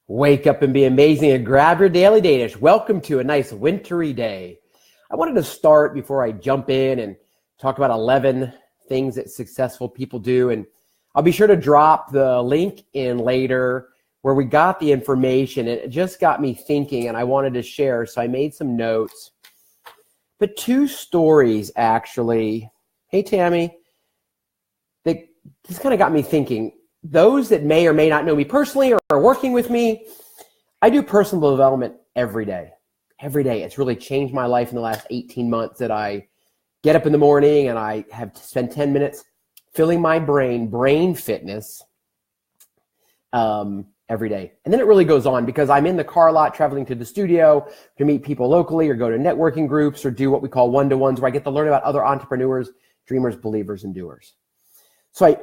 Wake up and be amazing and grab your daily Danish. Welcome to a nice wintry day. I wanted to start before I jump in and talk about 11 things that successful people do. And I'll be sure to drop the link in later where we got the information. It just got me thinking and I wanted to share. So I made some notes. But two stories actually. Hey, Tammy. That just kind of got me thinking. Those that may or may not know me personally or are working with me, I do personal development every day. Every day. It's really changed my life in the last 18 months that I get up in the morning and I have to spend 10 minutes filling my brain fitness every day. And then it really goes on because I'm in the car a lot, traveling to the studio to meet people locally or go to networking groups or do what we call one-to-ones where I get to learn about other entrepreneurs, dreamers, believers, and doers. So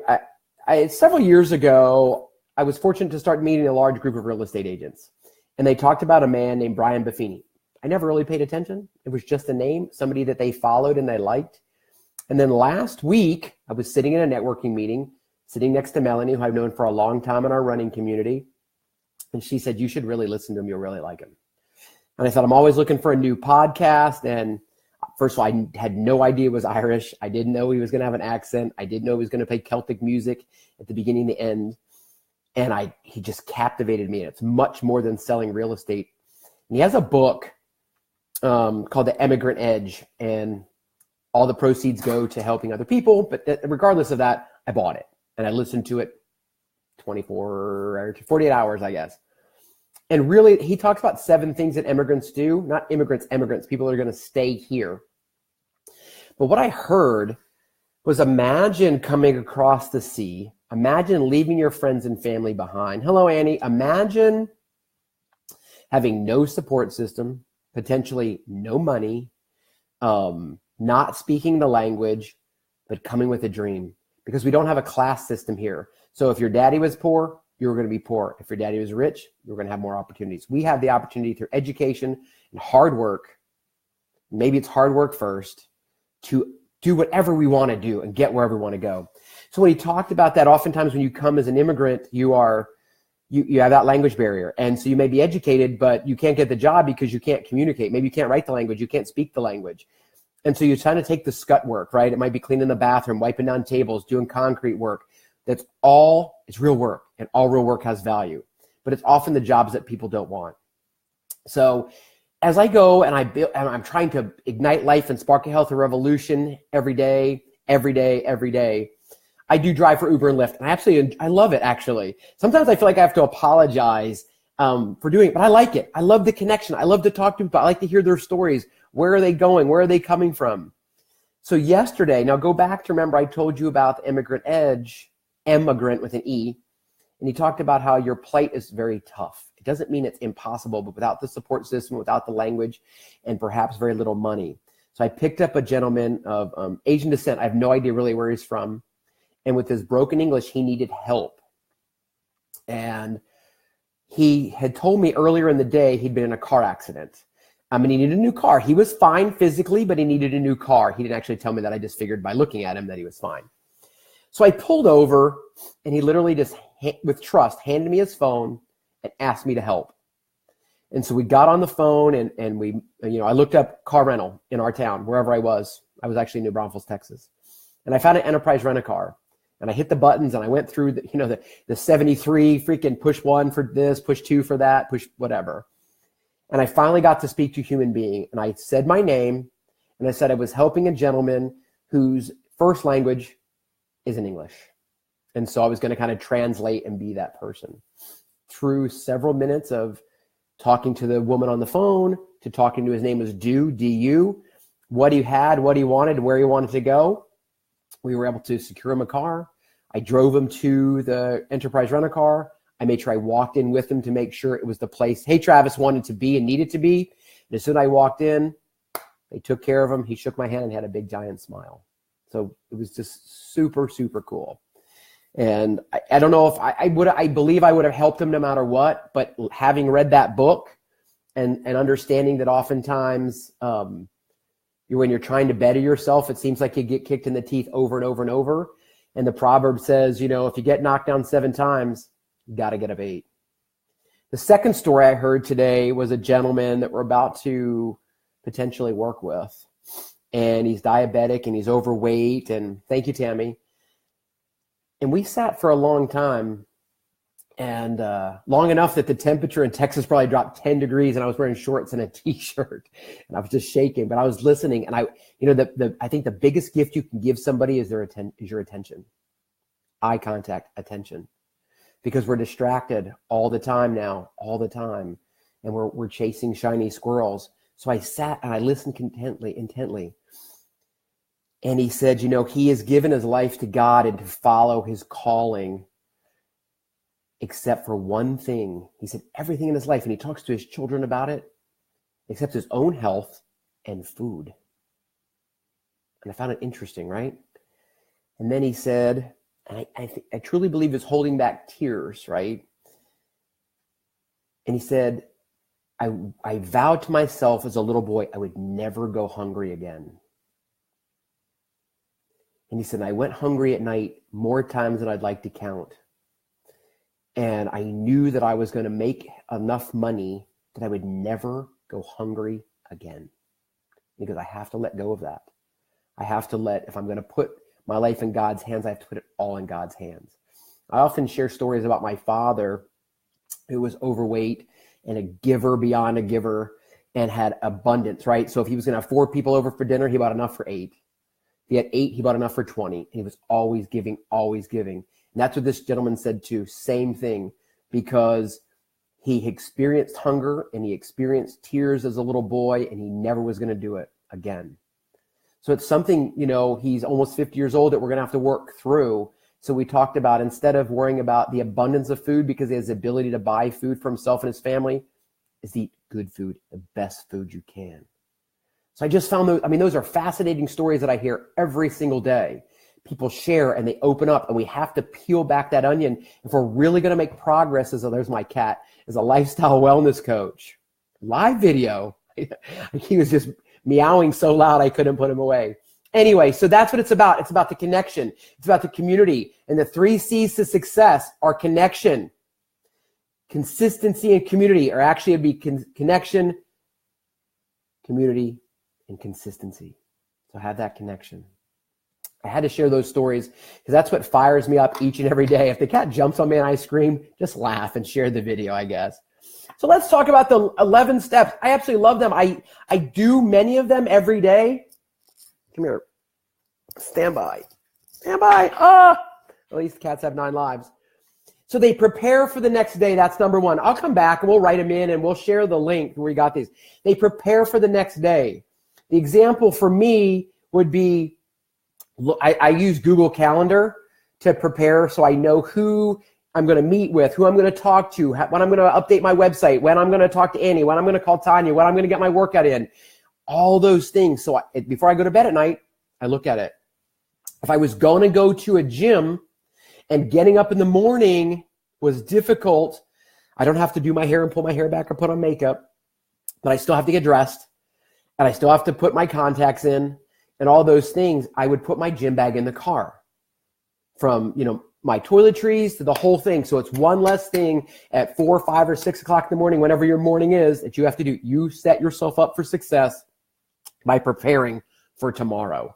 several years ago, I was fortunate to start meeting a large group of real estate agents. And they talked about a man named Brian Buffini. I never really paid attention. It was just a name, somebody that they followed and they liked. And then last week, I was sitting in a networking meeting, sitting next to Melanie, who I've known for a long time in our running community. And she said, you should really listen to him. You'll really like him. And I thought, I'm always looking for a new podcast. And first of all, I had no idea he was Irish. I didn't know he was going to have an accent. I didn't know he was going to play Celtic music at the beginning and the end. And he just captivated me. And it's much more than selling real estate. And he has a book called The Immigrant Edge. And all the proceeds go to helping other people. But regardless of that, I bought it. And I listened to it 24 or 48 hours, I guess. And really, he talks about 7 things that immigrants do. Not immigrants, people that are going to stay here. But what I heard was imagine coming across the sea. Imagine leaving your friends and family behind. Hello, Annie. Imagine having no support system, potentially no money, not speaking the language, but coming with a dream. Because we don't have a class system here. So if your daddy was poor, you were going to be poor. If your daddy was rich, you were going to have more opportunities. We have the opportunity through education and hard work. Maybe it's hard work first to do whatever we want to do and get wherever we want to go. So when he talked about that, oftentimes when you come as an immigrant, you have that language barrier. And so you may be educated, but you can't get the job because you can't communicate. Maybe you can't write the language. You can't speak the language. And so you're trying to take the scut work, right? It might be cleaning the bathroom, wiping down tables, doing concrete work. It's real work, and all real work has value. But it's often the jobs that people don't want. So as I go and I'm trying to ignite life and spark a healthy revolution every day, I do drive for Uber and Lyft. And I love it, actually. Sometimes I feel like I have to apologize for doing it, but I like it. I love the connection. I love to talk to people. I like to hear their stories. Where are they going? Where are they coming from? So yesterday, now go back to remember I told you about the Immigrant Edge, immigrant with an E, and he talked about how your plight is very tough. It doesn't mean it's impossible, but without the support system, without the language, and perhaps very little money. So I picked up a gentleman of Asian descent. I have no idea really where he's from. And with his broken English, he needed help. And he had told me earlier in the day he'd been in a car accident. And he needed a new car. He was fine physically, but he needed a new car. He didn't actually tell me that. I just figured by looking at him that he was fine. So I pulled over, and he literally just, with trust, handed me his phone and asked me to help. And so we got on the phone, and I looked up car rental in our town, wherever I was. I was actually in New Braunfels, Texas. And I found an enterprise rent-a-car. And I hit the buttons, and I went through the 73 freaking push 1 for this, push 2 for that, push whatever. And I finally got to speak to a human being. And I said my name, and I said I was helping a gentleman whose first language isn't English. And so I was going to kind of translate and be that person. Through several minutes of talking to the woman on the phone, to talking to his name was D-U, what he had, what he wanted, where he wanted to go, we were able to secure him a car. I drove him to the enterprise rent-a-car. I made sure I walked in with him to make sure it was the place Travis wanted to be and needed to be. And as soon as I walked in, they took care of him. He shook my hand and had a big giant smile. So it was just super, super cool. And I don't know if I believe I would have helped him no matter what, but having read that book and understanding that oftentimes when you're trying to better yourself, it seems like you get kicked in the teeth over and over and over. And the proverb says, if you get knocked down 7 times, you got to get up 8. The second story I heard today was a gentleman that we're about to potentially work with. And he's diabetic and he's overweight. And thank you, Tammy. And we sat for a long time, and long enough that the temperature in Texas probably dropped 10 degrees, and I was wearing shorts and a t-shirt, and I was just shaking, but I was listening. And I think the biggest gift you can give somebody is your attention, eye contact, attention, because we're distracted all the time now, all the time, and we're chasing shiny squirrels. So I sat and I listened intently. And he said, he has given his life to God and to follow his calling, except for one thing. He said everything in his life, and he talks to his children about it, except his own health and food. And I found it interesting, right? And then he said, and I truly believe he was holding back tears, right? And he said, I vowed to myself as a little boy, I would never go hungry again. And he said, I went hungry at night more times than I'd like to count. And I knew that I was going to make enough money that I would never go hungry again. Because I have to let go of that. I have to if I'm going to put my life in God's hands, I have to put it all in God's hands. I often share stories about my father, who was overweight and a giver beyond a giver and had abundance, right? So if he was going to have 4 people over for dinner, he bought enough for 8. He had 8, he bought enough for 20. And he was always giving, always giving. And that's what this gentleman said too. Same thing, because he experienced hunger and he experienced tears as a little boy, and he never was going to do it again. So it's something, he's almost 50 years old that we're going to have to work through. So we talked about, instead of worrying about the abundance of food because he has the ability to buy food for himself and his family, is to eat good food, the best food you can. So I just found those are fascinating stories that I hear every single day. People share and they open up, and we have to peel back that onion if we're really going to make progress. There's my cat, as a lifestyle wellness coach. Live video. He was just meowing so loud I couldn't put him away. Anyway, so that's what it's about. It's about the connection. It's about the community. And the 3 C's to success are connection, consistency, and community. Or actually it'd be connection, community, and consistency. So have that connection. I had to share those stories because that's what fires me up each and every day. If the cat jumps on me and I scream, just laugh and share the video, I guess. So let's talk about the 11 steps. I absolutely love them. I do many of them every day. Come here. Stand by. Stand by. At least cats have 9 lives. So they prepare for the next day. That's number 1. I'll come back and we'll write them in and we'll share the link where we got these. They prepare for the next day. The example for me would be, I use Google Calendar to prepare so I know who I'm going to meet with, who I'm going to talk to, when I'm going to update my website, when I'm going to talk to Annie, when I'm going to call Tanya, when I'm going to get my workout in, all those things. So before I go to bed at night, I look at it. If I was going to go to a gym and getting up in the morning was difficult, I don't have to do my hair and pull my hair back or put on makeup, but I still have to get dressed and I still have to put my contacts in and all those things. I would put my gym bag in the car, from, my toiletries to the whole thing. So it's one less thing at 4, 5, or 6 o'clock in the morning, whenever your morning is, that you have to do. You set yourself up for success by preparing for tomorrow.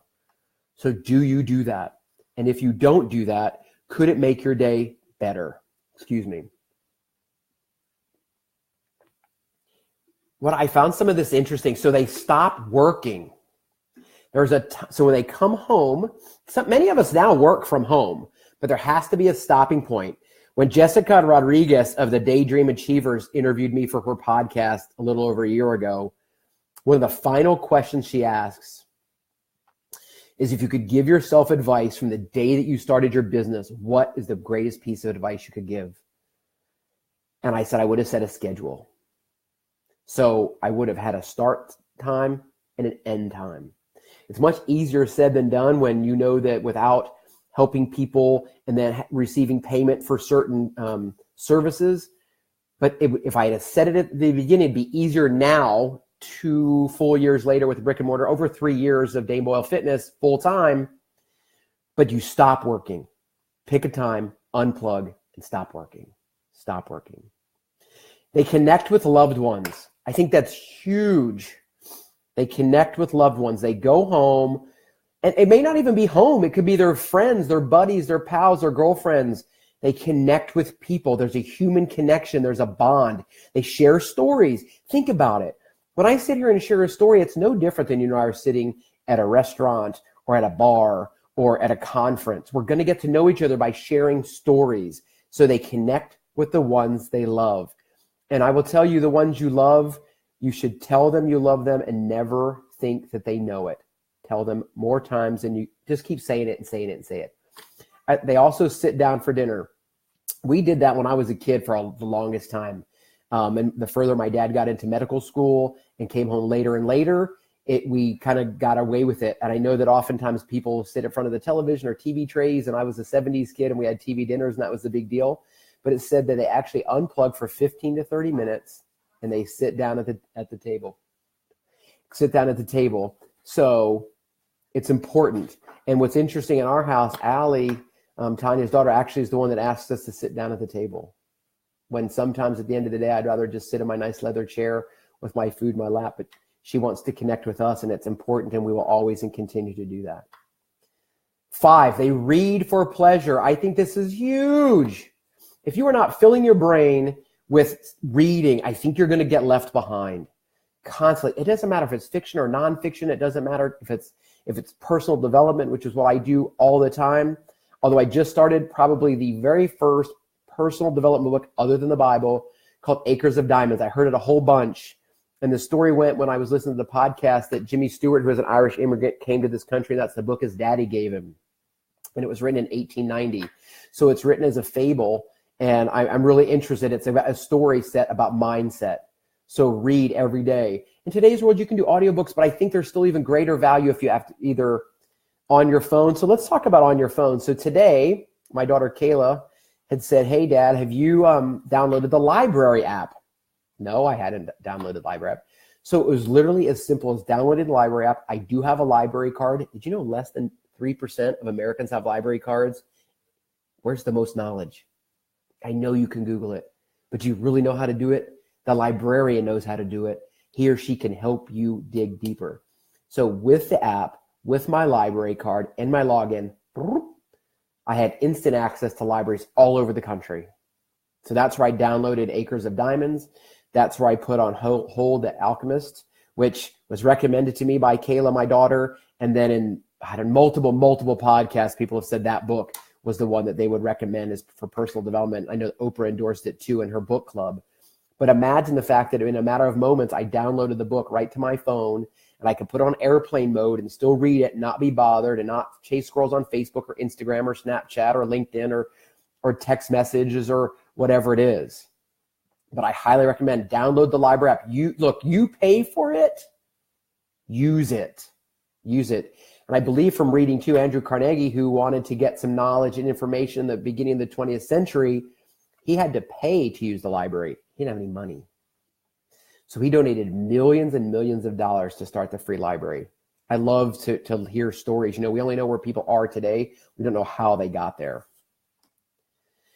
So do you do that? And if you don't do that, could it make your day better? Excuse me. I found some of this interesting. So they stop working. So when they come home, many of us now work from home, but there has to be a stopping point. When Jessica Rodriguez of the Daydream Achievers interviewed me for her podcast a little over a year ago, one of the final questions she asks is, if you could give yourself advice from the day that you started your business, what is the greatest piece of advice you could give? And I said, I would have set a schedule. So I would have had a start time and an end time. It's much easier said than done when you know that without helping people and then receiving payment for certain services. But if I had said it at the beginning, it'd be easier now, 2 full years later with brick and mortar, over 3 years of Dane Boyle Fitness full time. But you stop working. Pick a time, unplug, and stop working. Stop working. They connect with loved ones. I think that's huge. They connect with loved ones. They go home, and it may not even be home. It could be their friends, their buddies, their pals, their girlfriends. They connect with people. There's a human connection. There's a bond. They share stories. Think about it. When I sit here and share a story, it's no different than you and I are sitting at a restaurant or at a bar or at a conference. We're going to get to know each other by sharing stories. So they connect with the ones they love. And I will tell you, the ones you love, you should tell them you love them and never think that they know it. Tell them more times than you just keep saying it and saying it and say it. They also sit down for dinner. We did that when I was a kid for the longest time. And the further my dad got into medical school and came home later and later, we kind of got away with it. And I know that oftentimes people sit in front of the television or TV trays, and I was a 70s kid and we had TV dinners and that was the big deal. But it said that they actually unplug for 15 to 30 minutes and they sit down at the table. Sit down at the table. So it's important. And what's interesting in our house, Allie, Tanya's daughter, actually is the one that asks us to sit down at the table. When sometimes at the end of the day, I'd rather just sit in my nice leather chair with my food in my lap, but she wants to connect with us, and it's important, and we will always and continue to do that. 5, they read for pleasure. I think this is huge. If you are not filling your brain with reading, I think you're going to get left behind constantly. It doesn't matter if it's fiction or nonfiction. It doesn't matter if it's personal development, which is what I do all the time. Although I just started probably the very first personal development book other than the Bible called Acres of Diamonds. I heard it a whole bunch. And the story went when I was listening to the podcast that Jimmy Stewart, who was an Irish immigrant, came to this country. And that's the book his daddy gave him. And it was written in 1890. So it's written as a fable. And I'm really interested. It's about a story set about mindset. So read every day. In today's world, you can do audiobooks, but I think there's still even greater value if you have to either on your phone. So let's talk about on your phone. So today, my daughter Kayla had said, "Hey, Dad, have you downloaded the library app?" No, I hadn't downloaded the library app. So it was literally as simple as downloading the library app. I do have a library card. Did you know less than 3% of Americans have library cards? Where's the most knowledge? I know you can Google it, but do you really know how to do it? The librarian knows how to do it. He or she can help you dig deeper. So with the app, with my library card and my login, I had instant access to libraries all over the country. So that's where I downloaded Acres of Diamonds. That's where I put on hold The Alchemist, which was recommended to me by Kayla, my daughter. And then I had multiple podcasts, people have said that book was the one that they would recommend as for personal development. I know Oprah endorsed it too in her book club. But imagine the fact that in a matter of moments, I downloaded the book right to my phone, and I could put it on airplane mode and still read it, and not be bothered, and not chase scrolls on Facebook or Instagram or Snapchat or LinkedIn or text messages or whatever it is. But I highly recommend download the library app. You pay for it, use it. And I believe from reading too, Andrew Carnegie, who wanted to get some knowledge and information in the beginning of the 20th century, he had to pay to use the library. He didn't have any money. So he donated millions and millions of dollars to start the free library. I love to hear stories. We only know where people are today. We don't know how they got there.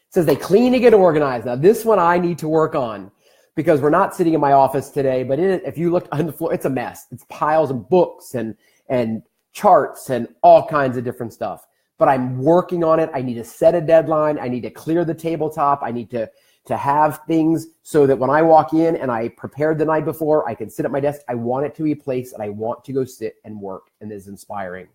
It says they clean and get organized. Now this one I need to work on because we're not sitting in my office today, but if you look on the floor, it's a mess. It's piles of books and charts and all kinds of different stuff. But I'm working on it. I need to set a deadline. I need to clear the tabletop. I need to have things so that when I walk in and I prepared the night before, I can sit at my desk. I want it to be a place that I want to go sit and work and is inspiring.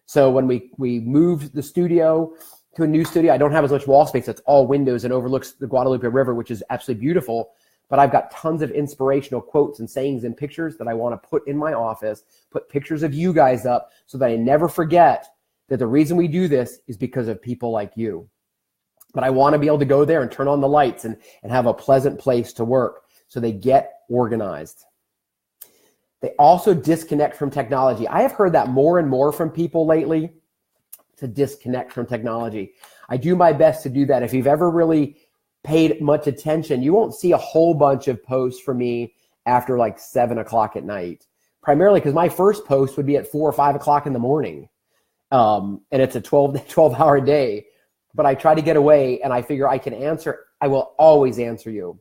So when we moved the studio to a new studio, I don't have as much wall space. It's all windows and overlooks the Guadalupe River, which is absolutely beautiful. But I've got tons of inspirational quotes and sayings and pictures that I want to put in my office, put pictures of you guys up so that I never forget that the reason we do this is because of people like you. But I want to be able to go there and turn on the lights and have a pleasant place to work. So they get organized. They also disconnect from technology. I have heard that more and more from people lately, to disconnect from technology. I do my best to do that. If you've ever really paid much attention, you won't see a whole bunch of posts from me after like 7 o'clock at night, primarily because my first post would be at 4 or 5 o'clock in the morning. And it's a 12-hour day. But I try to get away, and I figure I can answer. I will always answer you.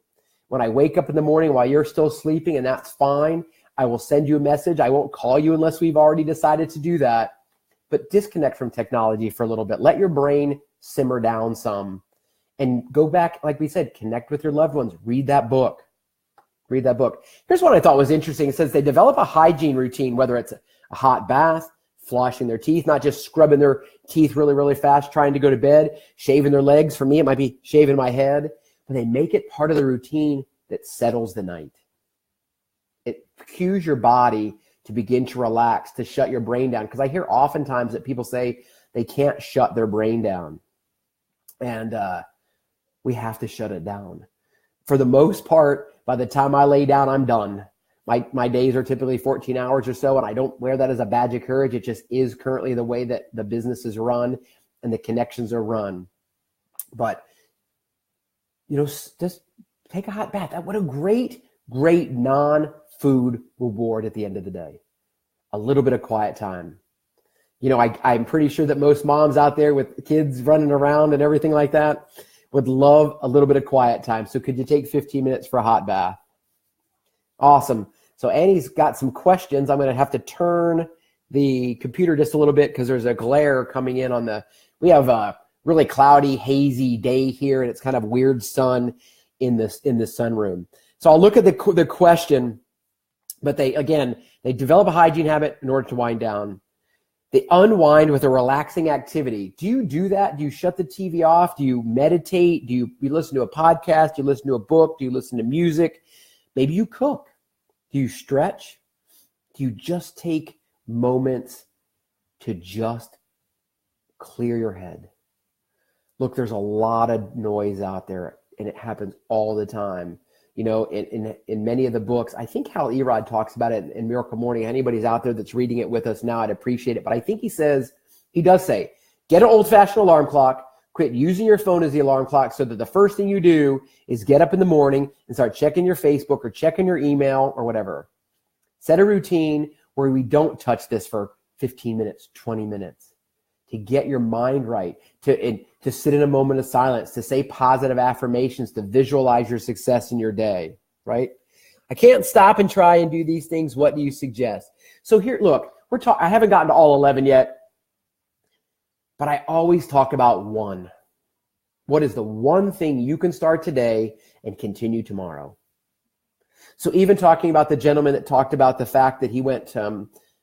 When I wake up in the morning while you're still sleeping, and that's fine, I will send you a message. I won't call you unless we've already decided to do that. But disconnect from technology for a little bit. Let your brain simmer down some and go back, like we said, connect with your loved ones. Read that book. Read that book. Here's what I thought was interesting. It says they develop a hygiene routine, whether it's a hot bath, flossing their teeth, not just scrubbing their teeth really, really fast, trying to go to bed, shaving their legs. For me, it might be shaving my head. But they make it part of the routine that settles the night. It cues your body to begin to relax, to shut your brain down. Because I hear oftentimes that people say they can't shut their brain down. And we have to shut it down. For the most part, by the time I lay down, I'm done. My days are typically 14 hours or so, and I don't wear that as a badge of courage. It just is currently the way that the business is run and the connections are run. But, just take a hot bath. What a great non-food reward at the end of the day. A little bit of quiet time. I'm pretty sure that most moms out there with kids running around and everything like that would love a little bit of quiet time. So could you take 15 minutes for a hot bath? Awesome. So Annie's got some questions. I'm going to have to turn the computer just a little bit because there's a glare coming in we have a really cloudy, hazy day here, and it's kind of weird sun in the sunroom. So I'll look at the question, but they develop a hygiene habit in order to wind down. They unwind with a relaxing activity. Do you do that? Do you shut the TV off? Do you meditate? Do you listen to a podcast? Do you listen to a book? Do you listen to music? Maybe you cook. Do you stretch? Do you just take moments to just clear your head? Look, there's a lot of noise out there, and it happens all the time. In many of the books, I think Hal Erod talks about it in Miracle Morning. Anybody's out there that's reading it with us now, I'd appreciate it. But I think he does say, get an old-fashioned alarm clock, quit using your phone as the alarm clock so that the first thing you do is get up in the morning and start checking your Facebook or checking your email or whatever. Set a routine where we don't touch this for 15 minutes, 20 minutes, to get your mind right, to sit in a moment of silence, to say positive affirmations, to visualize your success in your day, right? I can't stop and try and do these things. What do you suggest? So here, look, I haven't gotten to all 11 yet, but I always talk about one. What is the one thing you can start today and continue tomorrow? So even talking about the gentleman that talked about the fact that he went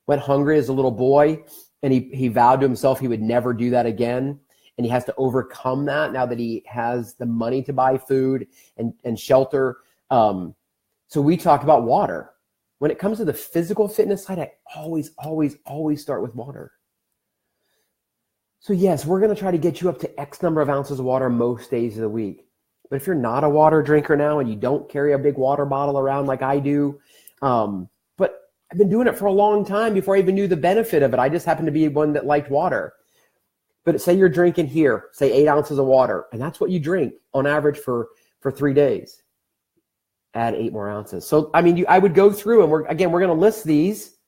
hungry as a little boy, and he vowed to himself he would never do that again. And he has to overcome that now that he has the money to buy food and shelter. So we talked about water. When it comes to the physical fitness side, I always start with water. So yes, we're going to try to get you up to X number of ounces of water most days of the week. But if you're not a water drinker now and you don't carry a big water bottle around like I do, but I've been doing it for a long time before I even knew the benefit of it. I just happened to be one that liked water. But say you're drinking here, say 8 ounces of water, and that's what you drink on average for 3 days. Add 8 more ounces. So, I would go through, and we're going to list these.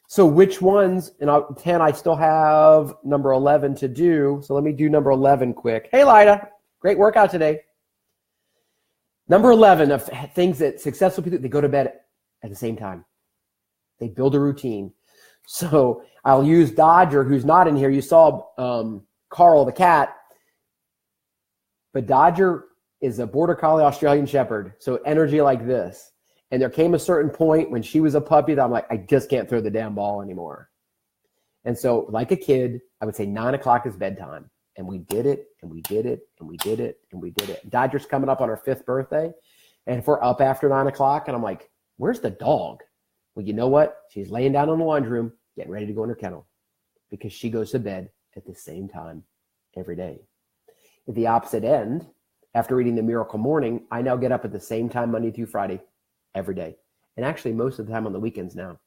So which ones, and 10, I still have number 11 to do. So let me do number 11 quick. Hey, Lida, great workout today. Number 11 of things that successful people, they go to bed at the same time. They build a routine. So I'll use Dodger, who's not in here. You saw Carl the cat, but Dodger is a Border Collie Australian Shepherd. So energy like this. And there came a certain point when she was a puppy that I'm like, I just can't throw the damn ball anymore. And so like a kid, I would say 9 o'clock is bedtime. And we did it, and we did it, and we did it, and we did it. Dodger's coming up on her 5th birthday. And if we're up after 9 o'clock, and I'm like, where's the dog? Well, you know what? She's laying down in the laundry room, getting ready to go in her kennel, because she goes to bed at the same time every day. At the opposite end, after reading the Miracle Morning, I now get up at the same time Monday through Friday every day. And actually most of the time on the weekends now,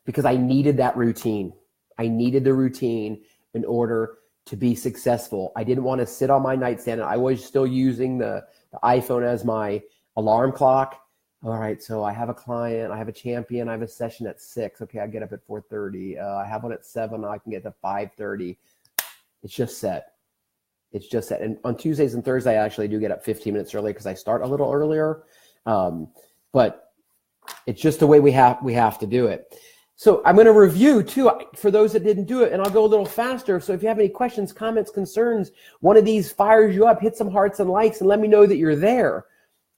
because I needed that routine. I needed the routine in order to be successful. I didn't want to sit on my nightstand. I was still using the iPhone as my alarm clock. All right, so I have a client, I have a champion, I have a session at 6. Okay, I get up at 4:30. I have one at 7. I can get to 5:30. It's just set. It's just that, and on Tuesdays and Thursdays, I actually do get up 15 minutes early because I start a little earlier. But it's just the way we have to do it. So I'm going to review too for those that didn't do it, and I'll go a little faster. So if you have any questions, comments, concerns, one of these fires you up, hit some hearts and likes and let me know that you're there,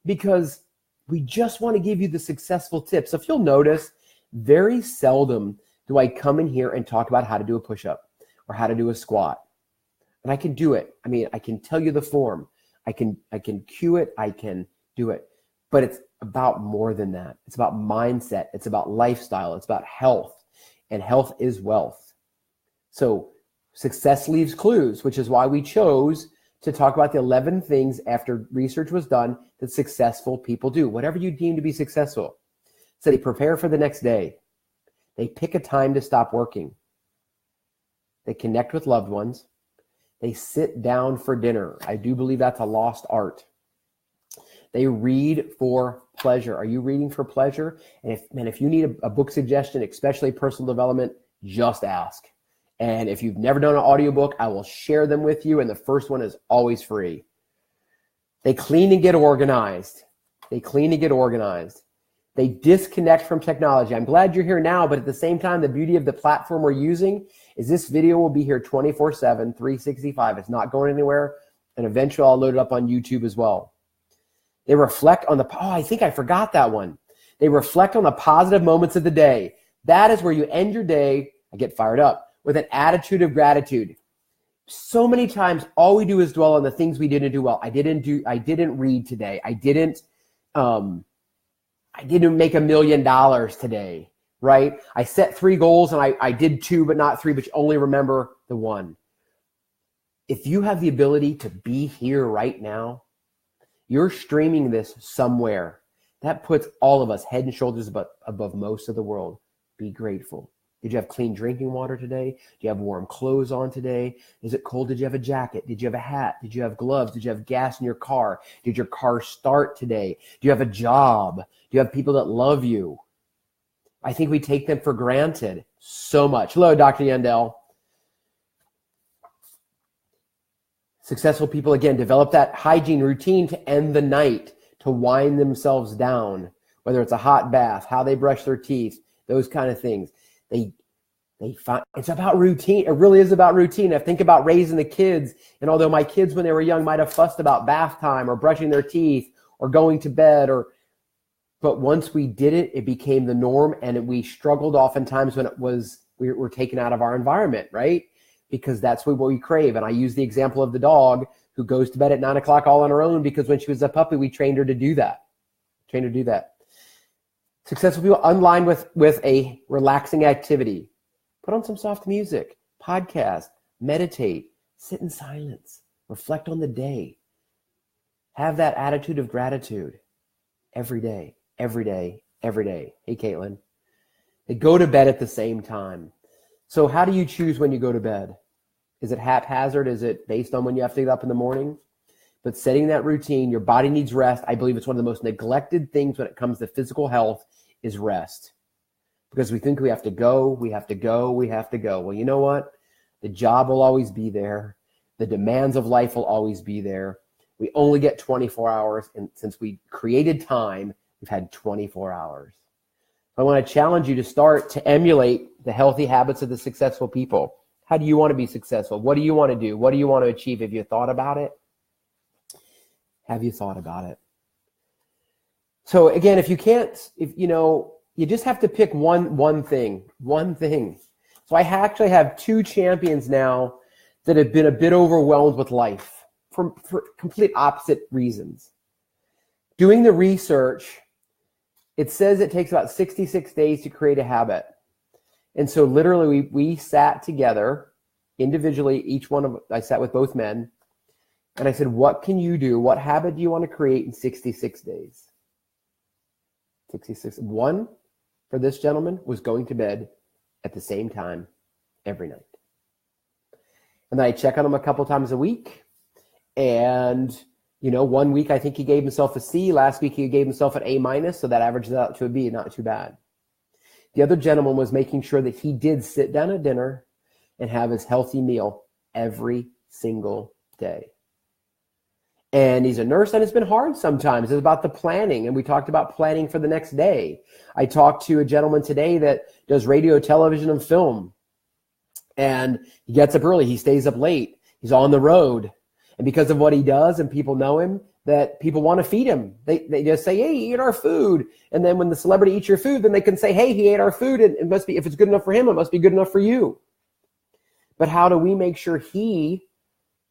because we just want to give you the successful tips. So if you'll notice, very seldom do I come in here and talk about how to do a push-up or how to do a squat. And I can do it. I mean, I can tell you the form. I can cue it. I can do it. But it's about more than that. It's about mindset. It's about lifestyle. It's about health. And health is wealth. So success leaves clues, which is why we chose to talk about the 11 things after research was done that successful people do. Whatever you deem to be successful. So they prepare for the next day. They pick a time to stop working. They connect with loved ones. They sit down for dinner. I do believe that's a lost art. They read for pleasure. Are you reading for pleasure? And if you need a book suggestion, especially personal development, just ask. And if you've never done an audiobook, I will share them with you. And the first one is always free. They clean and get organized. They clean and get organized. They disconnect from technology. I'm glad you're here now, but at the same time, the beauty of the platform we're using is this video will be here 24/7, 365. It's not going anywhere. And eventually I'll load it up on YouTube as well. They reflect on I think I forgot that one. They reflect on the positive moments of the day. That is where you end your day, I get fired up, with an attitude of gratitude. So many times, all we do is dwell on the things we didn't do well. I didn't read today. I didn't make $1 million today, right? I set 3 goals and I did 2, but not 3, but you only remember the 1. If you have the ability to be here right now, you're streaming this somewhere. That puts all of us head and shoulders above most of the world. Be grateful. Did you have clean drinking water today? Do you have warm clothes on today? Is it cold? Did you have a jacket? Did you have a hat? Did you have gloves? Did you have gas in your car? Did your car start today? Do you have a job? Do you have people that love you? I think we take them for granted so much. Hello, Dr. Yandel. Successful people, again, develop that hygiene routine to end the night, to wind themselves down, whether it's a hot bath, how they brush their teeth, those kind of things. They find it's about routine. It really is about routine. I think about raising the kids, and although my kids when they were young might have fussed about bath time or brushing their teeth or going to bed, but once we did it, it became the norm, and we struggled oftentimes when we were taken out of our environment, right? Because that's what we crave. And I use the example of the dog who goes to bed at 9 o'clock all on her own, because when she was a puppy, we trained her to do that. Successful people unline with a relaxing activity. Put on some soft music, podcast, meditate, sit in silence, reflect on the day. Have that attitude of gratitude every day, every day, every day. Hey, Caitlin. They go to bed at the same time. So how do you choose when you go to bed? Is it haphazard? Is it based on when you have to get up in the morning? But setting that routine, your body needs rest. I believe it's one of the most neglected things when it comes to physical health is rest. Because we think we have to go. Well, you know what? The job will always be there. The demands of life will always be there. We only get 24 hours. And since we created time, we've had 24 hours. I want to challenge you to start to emulate the healthy habits of the successful people. How do you want to be successful? What do you want to do? What do you want to achieve? Have you thought about it? Have you thought about it? So again, if you just have to pick one thing. So I actually have 2 champions now that have been a bit overwhelmed with life for complete opposite reasons. Doing the research, it says it takes about 66 days to create a habit. And so literally we sat together individually, I sat with both men, and I said, what can you do? What habit do you want to create in 66 days? 66. One for this gentleman was going to bed at the same time every night. And then I check on him a couple times a week. And, 1 week I think he gave himself a C. Last week he gave himself an A-, so that averages out to a B, not too bad. The other gentleman was making sure that he did sit down at dinner and have his healthy meal every single day. And he's a nurse, and it's been hard sometimes. It's about the planning, and we talked about planning for the next day. I talked to a gentleman today that does radio, television, and film, and he gets up early. He stays up late. He's on the road, and because of what he does, and people know him, that people want to feed him. They just say, hey, he ate our food. And then when the celebrity eats your food, then they can say, hey, he ate our food, and it must be, if it's good enough for him, it must be good enough for you. But how do we make sure he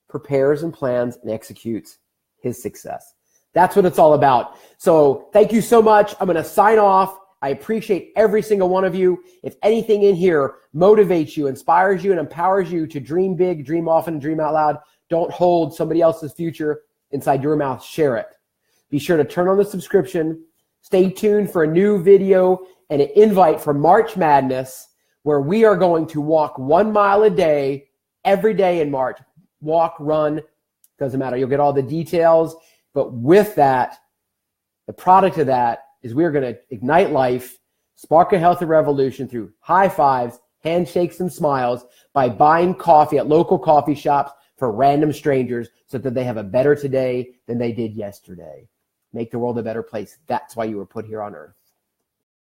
prepares and plans and executes his success? That's what it's all about. So thank you so much. I'm going to sign off. I appreciate every single one of you. If anything in here motivates you, inspires you, and empowers you to dream big, dream often, and dream out loud, don't hold somebody else's future inside your mouth. Share it. Be sure to turn on the subscription. Stay tuned for a new video and an invite for March Madness, where we are going to walk 1 mile a day every day in March. Walk, run, doesn't matter. You'll get all the details. But with that, the product of that is we're going to ignite life, spark a healthy revolution through high fives, handshakes, and smiles by buying coffee at local coffee shops for random strangers so that they have a better today than they did yesterday. Make the world a better place. That's why you were put here on earth.